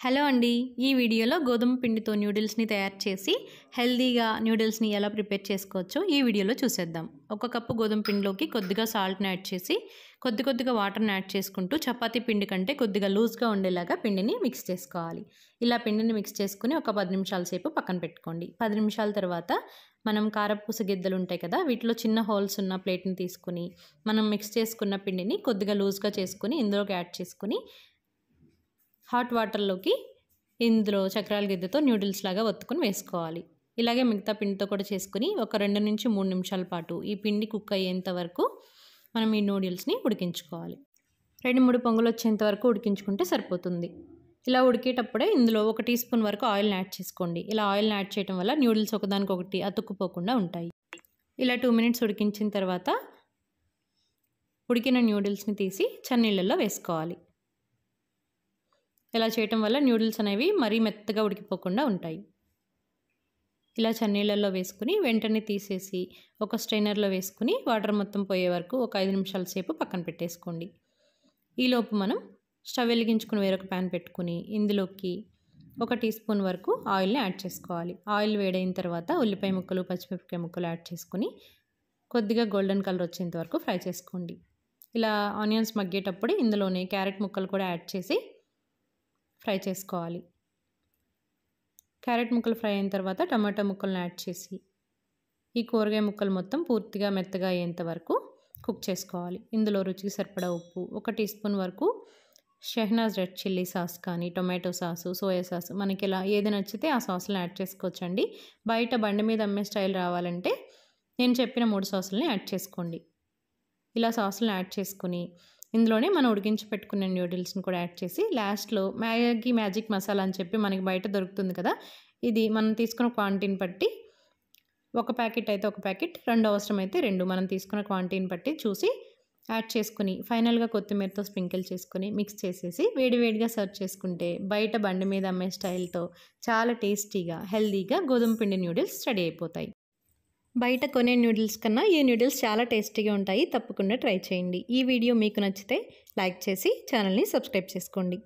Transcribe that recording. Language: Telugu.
హలో అండి, ఈ వీడియోలో గోధుమ పిండితో న్యూడిల్స్ని తయారు చేసి హెల్దీగా న్యూడిల్స్ని ఎలా ప్రిపేర్ చేసుకోవచ్చో ఈ వీడియోలో చూసేద్దాం. ఒక కప్పు గోధుమ పిండిలోకి కొద్దిగా సాల్ట్ని యాడ్ చేసి కొద్దిగా వాటర్ని యాడ్ చేసుకుంటూ చపాతీ పిండి కంటే కొద్దిగా లూజ్గా ఉండేలాగా పిండిని మిక్స్ చేసుకోవాలి. ఇలా పిండిని మిక్స్ చేసుకుని ఒక 10 నిమిషాల సేపు పక్కన పెట్టుకోండి. 10 నిమిషాల తర్వాత మనం కారపూస గిద్దలు ఉంటాయి కదా, వీటిలో చిన్న హోల్స్ ఉన్న ప్లేట్ని తీసుకుని మనం మిక్స్ చేసుకున్న పిండిని కొద్దిగా లూజ్గా చేసుకుని ఇందులోకి యాడ్ చేసుకుని హాట్ వాటర్లోకి ఇందులో చక్రాల గిద్దతో న్యూడిల్స్ లాగా ఒత్తుకొని వేసుకోవాలి. ఇలాగే మిగతా పిండితో కూడా చేసుకుని ఒక 2 నుంచి 3 నిమిషాల పాటు ఈ పిండి కుక్ అయ్యేంత వరకు మనం ఈ నూడిల్స్ని ఉడికించుకోవాలి. 2-3 పొంగులు వచ్చేంత వరకు ఉడికించుకుంటే సరిపోతుంది. ఇలా ఉడికేటప్పుడే ఇందులో 1 టీ స్పూన్ వరకు ఆయిల్ని యాడ్ చేసుకోండి. ఇలా ఆయిల్ని యాడ్ చేయడం వల్ల న్యూడిల్స్ ఒకదానికొకటి అతుక్కుపోకుండా ఉంటాయి. ఇలా 2 మినిట్స్ ఉడికించిన తర్వాత ఉడికిన న్యూడిల్స్ని తీసి చన్నీళ్ళల్లో వేసుకోవాలి. ఇలా చేయటం వల్ల న్యూడిల్స్ అనేవి మరీ మెత్తగా ఉడికిపోకుండా ఉంటాయి. ఇలా చన్నీళ్ళల్లో వేసుకుని వెంటనే తీసేసి ఒక స్ట్రైనర్లో వేసుకుని వాటర్ మొత్తం పోయే వరకు ఒక 5 నిమిషాల సేపు పక్కన పెట్టేసుకోండి. ఈలోపు మనం స్టవ్ వెలిగించుకుని వేరొక ప్యాన్ పెట్టుకుని ఇందులోకి 1 టీ స్పూన్ వరకు ఆయిల్ని యాడ్ చేసుకోవాలి. ఆయిల్ వేడైన తర్వాత ఉల్లిపాయ ముక్కలు, పచ్చిమిరపకాయ ముక్కలు యాడ్ చేసుకుని కొద్దిగా గోల్డెన్ కలర్ వచ్చేంత వరకు ఫ్రై చేసుకోండి. ఇలా ఆనియన్స్ మగ్గేటప్పుడు ఇందులోనే క్యారెట్ ముక్కలు కూడా యాడ్ చేసి ఫ్రై చేసుకోవాలి. క్యారెట్ ముక్కలు ఫ్రై అయిన తర్వాత టమాటా ముక్కలను యాడ్ చేసి ఈ కూరగాయ ముక్కలు మొత్తం పూర్తిగా మెత్తగా అయ్యేంత వరకు కుక్ చేసుకోవాలి. ఇందులో రుచికి సరిపడా ఉప్పు, 1 టీ స్పూన్ వరకు షెహనాజ్ రెడ్ చిల్లీ సాస్ కానీ టొమాటో సాసు, సోయా సాస్ మనకి ఇలా ఏది నచ్చితే ఆ సాసులను యాడ్ చేసుకోవచ్చండి. బయట బండి మీద అమ్మే స్టైల్ రావాలంటే నేను చెప్పిన 3 సాసులని యాడ్ చేసుకోండి. ఇలా సాసులను యాడ్ చేసుకుని ఇందులోనే మనం ఉడికించి పెట్టుకున్న న్యూడిల్స్ని కూడా యాడ్ చేసి లాస్ట్లో మ్యాగీ మ్యాజిక్ మసాలా అని చెప్పి మనకి బయట దొరుకుతుంది కదా, ఇది మనం తీసుకున్న క్వాంటిటీని బట్టి 1 ప్యాకెట్ అయితే 1 ప్యాకెట్, 2 అవసరమైతే 2 మనం తీసుకున్న క్వాంటిటీని బట్టి చూసి యాడ్ చేసుకుని ఫైనల్గా కొత్తిమీరతో స్ప్రింకిల్ చేసుకుని మిక్స్ చేసేసి వేడివేడిగా సర్వ్ చేసుకుంటే బయట బండి మీద అమ్మే స్టైల్తో చాలా టేస్టీగా హెల్దీగా గోధుమ పిండి న్యూడిల్స్ రెడీ అయిపోతాయి. బయట కొనే న్యూడిల్స్ కన్నా ఈ న్యూడిల్స్ చాలా టేస్టీగా ఉంటాయి. తప్పకుండా ట్రై చేయండి. ఈ వీడియో మీకు నచ్చితే లైక్ చేసి ఛానల్ని సబ్స్క్రైబ్ చేసుకోండి.